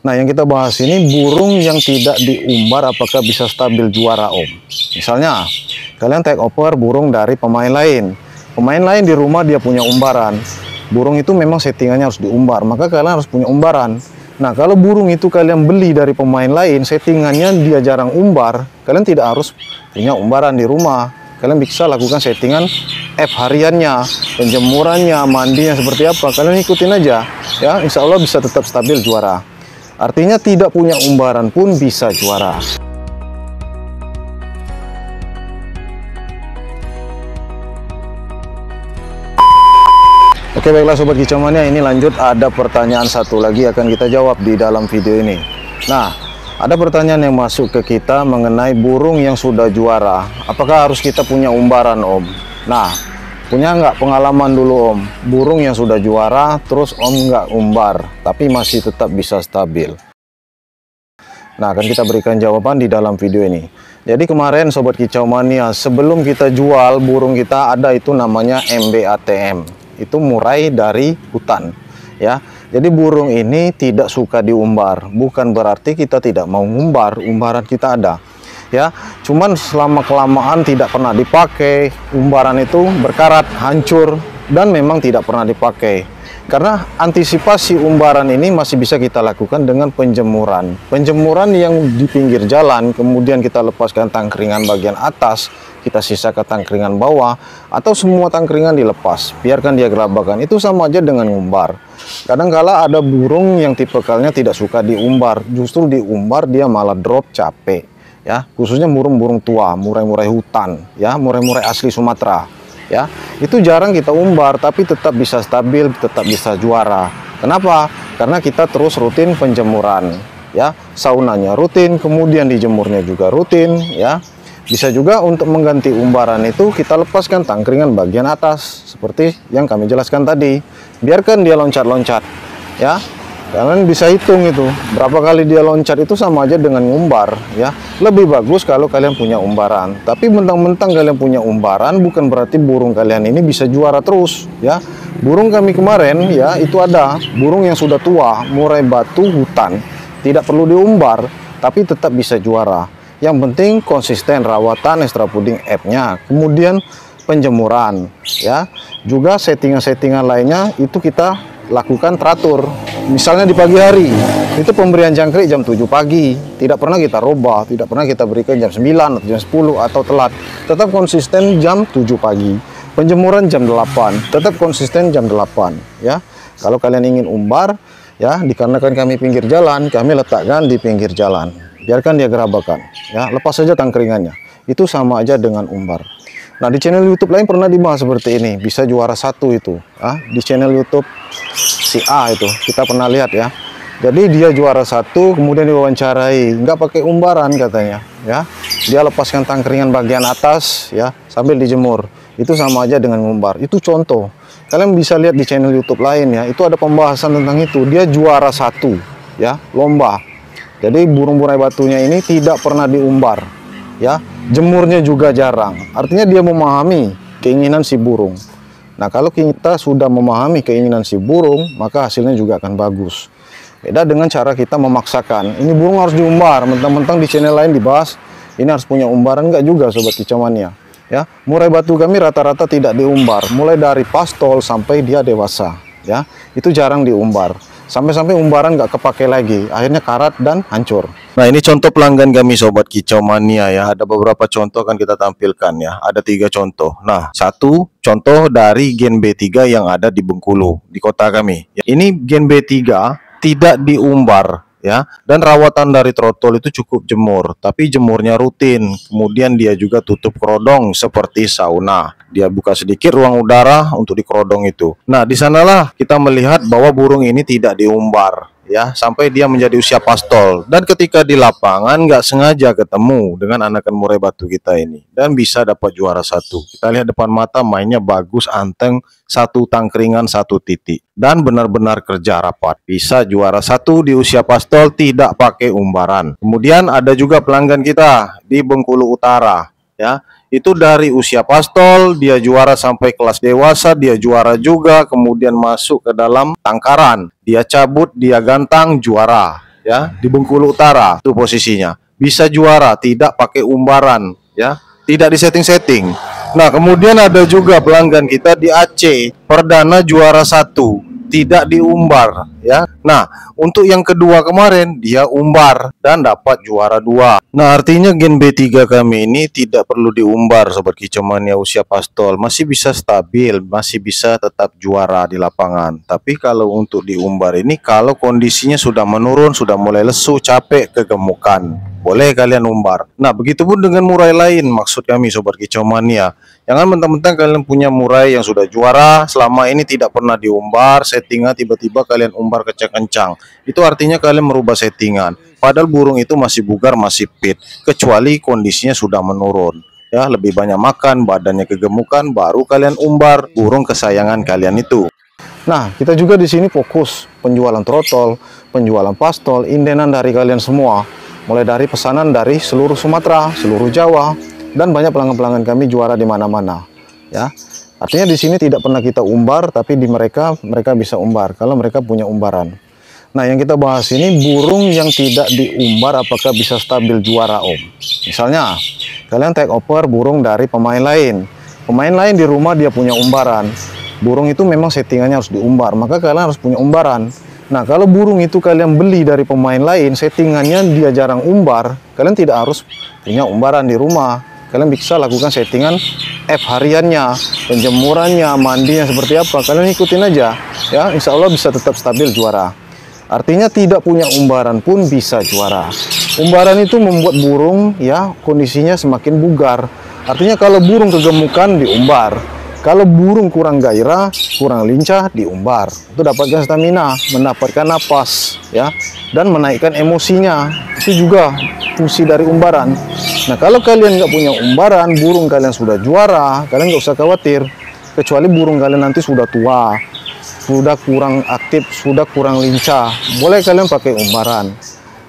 Nah, yang kita bahas ini burung yang tidak diumbar apakah bisa stabil juara, Om. Misalnya, kalian take over burung dari pemain lain. Pemain lain di rumah dia punya umbaran. Burung itu memang settingannya harus diumbar, maka kalian harus punya umbaran. Nah, kalau burung itu kalian beli dari pemain lain, settingannya dia jarang umbar, kalian tidak harus punya umbaran di rumah. Kalian bisa lakukan settingan app hariannya, penjemurannya, mandinya seperti apa. Kalian ikutin aja, ya, insya Allah bisa tetap stabil juara. Artinya tidak punya umbaran pun bisa juara. Oke, baiklah Sobat Kicau Mania, ini lanjut ada pertanyaan satu lagi akan kita jawab di dalam video ini. Nah, ada pertanyaan yang masuk ke kita mengenai burung yang sudah juara. Apakah harus kita punya umbaran, Om? Nah, punya nggak pengalaman dulu, Om? Burung yang sudah juara, terus Om nggak umbar, tapi masih tetap bisa stabil. Nah, akan kita berikan jawaban di dalam video ini. Jadi kemarin Sobat Kicau Mania, sebelum kita jual burung kita ada itu namanya MBATM. Itu murai dari hutan, ya. Jadi burung ini tidak suka diumbar, bukan berarti kita tidak mau ngumbar, umbaran kita ada, ya. Cuman selama kelamaan tidak pernah dipakai, umbaran itu berkarat, hancur, dan memang tidak pernah dipakai. Karena antisipasi umbaran ini masih bisa kita lakukan dengan penjemuran. Penjemuran yang di pinggir jalan, kemudian kita lepaskan tangkringan bagian atas, kita sisakan tangkringan bawah, atau semua tangkringan dilepas, biarkan dia gerabakan. Itu sama aja dengan ngumbar. Kadang-kala ada burung yang tipikalnya tidak suka diumbar, justru diumbar dia malah drop, capek, ya. Khususnya burung-burung tua, murai-murai hutan, ya, murai-murai asli Sumatera, ya. Itu jarang kita umbar, tapi tetap bisa stabil, tetap bisa juara. Kenapa? Karena kita terus rutin penjemuran, ya. Saunanya rutin, kemudian dijemurnya juga rutin, ya. Bisa juga untuk mengganti umbaran itu kita lepaskan tangkringan bagian atas seperti yang kami jelaskan tadi. Biarkan dia loncat-loncat, ya. Kalian bisa hitung itu berapa kali dia loncat, itu sama aja dengan ngumbar, ya. Lebih bagus kalau kalian punya umbaran. Tapi mentang-mentang kalian punya umbaran bukan berarti burung kalian ini bisa juara terus, ya. Burung kami kemarin, ya, itu ada burung yang sudah tua, murai batu hutan, tidak perlu diumbar tapi tetap bisa juara. Yang penting konsisten rawatan extra puding app-nya, kemudian penjemuran, ya. Juga settingan-settingan lainnya itu kita lakukan teratur. Misalnya di pagi hari, itu pemberian jangkrik jam 7 pagi, tidak pernah kita robah, tidak pernah kita berikan jam 9 atau jam 10 atau telat. Tetap konsisten jam 7 pagi. Penjemuran jam 8, tetap konsisten jam 8, ya. Kalau kalian ingin umbar, ya, dikarenakan kami pinggir jalan, kami letakkan di pinggir jalan. Biarkan dia gerabakan, ya, lepas saja tangkringannya. Itu sama aja dengan umbar. Nah, di channel YouTube lain pernah dibahas seperti ini, bisa juara satu itu, ah, di channel YouTube si A itu kita pernah lihat, ya. Jadi dia juara satu, kemudian diwawancarai, nggak pakai umbaran katanya, ya. Dia lepaskan tangkringan bagian atas, ya, sambil dijemur. Itu sama aja dengan ngumbar. Itu contoh. Kalian bisa lihat di channel YouTube lain, ya. Itu ada pembahasan tentang itu. Dia juara satu, ya, lomba. Jadi burung murai batunya ini tidak pernah diumbar, ya. Jemurnya juga jarang. Artinya dia memahami keinginan si burung. Nah, kalau kita sudah memahami keinginan si burung, maka hasilnya juga akan bagus. Beda dengan cara kita memaksakan. Ini burung harus diumbar, mentang-mentang di channel lain dibahas ini harus punya umbaran, enggak juga Sobat Kicau Mania, ya. Murai batu kami rata-rata tidak diumbar, mulai dari pastol sampai dia dewasa, ya. Itu jarang diumbar. Sampai-sampai umbaran nggak kepake lagi, akhirnya karat dan hancur. Nah, ini contoh pelanggan kami Sobat Kicau Mania, ya. Ada beberapa contoh akan kita tampilkan, ya. Ada 3 contoh. Nah, satu contoh dari gen B3 yang ada di Bengkulu, di kota kami. Ini gen B3 tidak diumbar, ya, dan rawatan dari trotol itu cukup jemur, tapi jemurnya rutin. Kemudian dia juga tutup kerodong seperti sauna. Dia buka sedikit ruang udara untuk di kerodong itu. Nah, di sanalah kita melihat bahwa burung ini tidak diumbar, ya, sampai dia menjadi usia pastol. Dan ketika di lapangan nggak sengaja ketemu dengan anakan murai batu kita ini dan bisa dapat juara satu. Kita lihat depan mata mainnya bagus, anteng, satu tangkringan, satu titik, dan benar-benar kerja rapat. Bisa juara satu di usia pastol tidak pakai umbaran. Kemudian ada juga pelanggan kita di Bengkulu Utara, ya. Itu dari usia pastol dia juara sampai kelas dewasa, dia juara juga, kemudian masuk ke dalam tangkaran, dia cabut, dia gantang, juara, ya, di Bengkulu Utara itu posisinya. Bisa juara tidak pakai umbaran, ya, tidak disetting-setting. Nah, kemudian ada juga pelanggan kita di Aceh, perdana juara 1, tidak diumbar, ya. Nah, untuk yang kedua kemarin dia umbar dan dapat juara 2. Nah, artinya gen B3 kami ini tidak perlu diumbar Sobat Kicau Mania usia pastol, masih bisa stabil, masih bisa tetap juara di lapangan. Tapi kalau untuk diumbar ini, kalau kondisinya sudah menurun, sudah mulai lesu, capek, kegemukan, boleh kalian umbar. Nah, begitupun dengan murai lain, maksud kami Sobat Kicau Mania. Jangan mentang-mentang kalian punya murai yang sudah juara, selama ini tidak pernah diumbar, settingan tiba-tiba kalian umbar kencang-kencang. Itu artinya kalian merubah settingan. Padahal burung itu masih bugar, masih fit, kecuali kondisinya sudah menurun. Ya, lebih banyak makan, badannya kegemukan, baru kalian umbar burung kesayangan kalian itu. Nah, kita juga di sini fokus penjualan trotol, penjualan pastol, indenan dari kalian semua. Mulai dari pesanan dari seluruh Sumatera, seluruh Jawa, dan banyak pelanggan-pelanggan kami juara di mana-mana, ya. Artinya di sini tidak pernah kita umbar, tapi di mereka bisa umbar kalau mereka punya umbaran. Nah, yang kita bahas ini burung yang tidak diumbar apakah bisa stabil juara, Om. Misalnya, kalian take over burung dari pemain lain. Pemain lain di rumah dia punya umbaran. Burung itu memang settingannya harus diumbar, maka kalian harus punya umbaran. Nah, kalau burung itu kalian beli dari pemain lain, settingannya dia jarang umbar, kalian tidak harus punya umbaran di rumah. Kalian bisa lakukan settingan F hariannya, penjemurannya, mandinya seperti apa. Kalian ikutin aja, ya. Insya Allah bisa tetap stabil juara. Artinya tidak punya umbaran pun bisa juara. Umbaran itu membuat burung, ya, kondisinya semakin bugar. Artinya kalau burung kegemukan diumbar. Kalau burung kurang gairah, kurang lincah, diumbar. Itu dapatkan stamina, mendapatkan napas, ya, dan menaikkan emosinya. Itu juga fungsi dari umbaran. Nah, kalau kalian nggak punya umbaran, burung kalian sudah juara, kalian nggak usah khawatir. Kecuali burung kalian nanti sudah tua, sudah kurang aktif, sudah kurang lincah, boleh kalian pakai umbaran.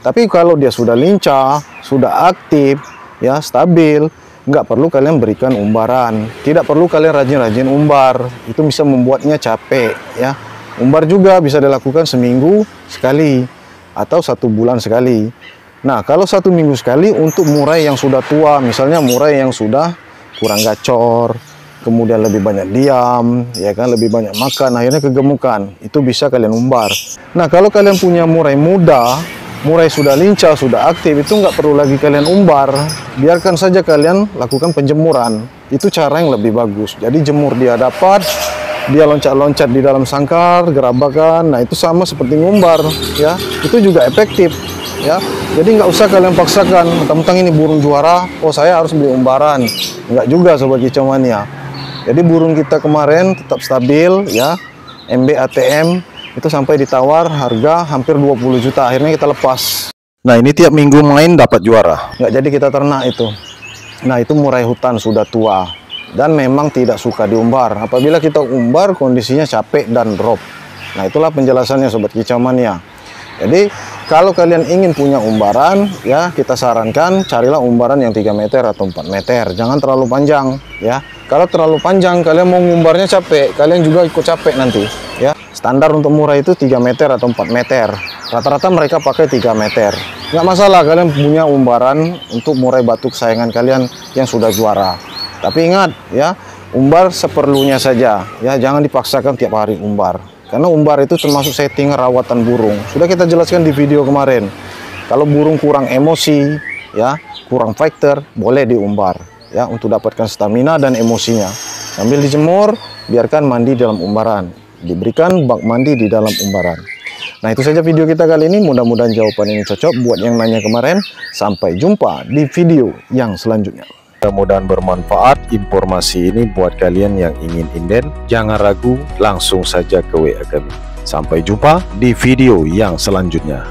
Tapi kalau dia sudah lincah, sudah aktif, ya, stabil, nggak perlu kalian berikan umbaran. Tidak perlu kalian rajin-rajin umbar, itu bisa membuatnya capek, ya. Umbar juga bisa dilakukan seminggu sekali atau 1 bulan sekali. Nah, kalau 1 minggu sekali untuk murai yang sudah tua, misalnya murai yang sudah kurang gacor, kemudian lebih banyak diam, ya kan, lebih banyak makan, akhirnya kegemukan, itu bisa kalian umbar. Nah, kalau kalian punya murai muda, murai sudah lincah, sudah aktif, itu nggak perlu lagi kalian umbar, biarkan saja kalian lakukan penjemuran. Itu cara yang lebih bagus. Jadi jemur dia dapat, dia loncat-loncat di dalam sangkar, gerabakan, nah itu sama seperti ngumbar, ya, itu juga efektif, ya. Jadi nggak usah kalian paksakan, mentang-mentang ini burung juara, oh saya harus beli umbaran. Nggak juga Sobat Kicau Mania. Jadi burung kita kemarin tetap stabil, ya, MB ATM, itu sampai ditawar harga hampir 20 juta, akhirnya kita lepas. Nah, ini tiap minggu main dapat juara. Nggak jadi kita ternak itu. Nah, itu murai hutan sudah tua dan memang tidak suka diumbar. Apabila kita umbar, kondisinya capek dan drop. Nah, itulah penjelasannya Sobat Kicau Mania. Jadi, kalau kalian ingin punya umbaran, ya, kita sarankan carilah umbaran yang 3 meter atau 4 meter. Jangan terlalu panjang, ya. Kalau terlalu panjang, kalian mau ngumbarnya capek, kalian juga ikut capek nanti, ya. Standar untuk murai itu 3 meter atau 4 meter. Rata-rata mereka pakai 3 meter. Nggak masalah kalian punya umbaran untuk murai batu kesayangan kalian yang sudah juara. Tapi ingat, ya, umbar seperlunya saja, ya. Jangan dipaksakan tiap hari umbar. Karena umbar itu termasuk setting rawatan burung. Sudah kita jelaskan di video kemarin. Kalau burung kurang emosi, ya, kurang fighter, boleh diumbar, ya, untuk dapatkan stamina dan emosinya. Sambil dijemur, biarkan mandi dalam umbaran. Diberikan bak mandi di dalam umbaran. Nah, itu saja video kita kali ini. Mudah-mudahan jawaban ini cocok buat yang nanya kemarin. Sampai jumpa di video yang selanjutnya. Mudah-mudahan bermanfaat informasi ini buat kalian yang ingin inden. Jangan ragu, langsung saja ke WA kami. Sampai jumpa di video yang selanjutnya.